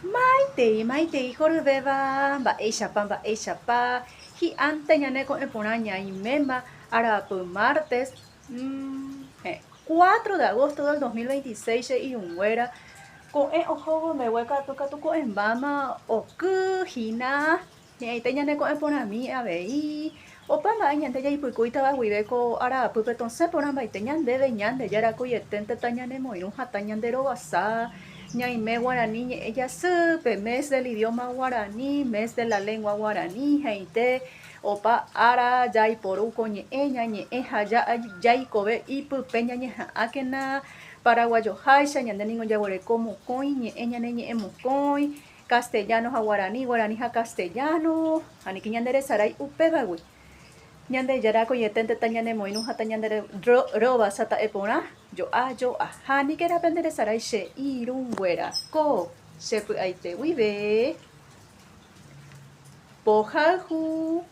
Maite, jorobeba, mba'éichapa, hi'ánte ñane ko'ẽporã ñaiméma arapy martes 4 de agosto del 2026 che irũnguéra ko'ẽ ohogomegué katu ko'ẽmbáma okyhína he'ãite ñane ko'ẽporãmi avei opa mba'e ñande jaipykúitava guive ko arapýpe tosẽporãmbaite ñandéve ñandejárakoiete tañanemoirũ hatã ñande rovasa ñaime guarani ñe'ẽ jasýpe mes del idioma guarani mes de la lengua guarani he'ãite opa ára jaiporúko ñe'ẽña ñe'ẽ ha jaikove ipype ñañeha'ãkena paraguayoháicha ñandéniko jaguareko mokõi ñe'ẽ ñane ñe'ẽ mokõi castellano ha guarani, guarani ha castellano aniki ñande resarái upévagui ñandejárakoiete tañanemoirũ hatã ñande rovasa ta'eporã jo'a niko rápe nderesarái che irũnguéra ko chepy'aite guive pohayhu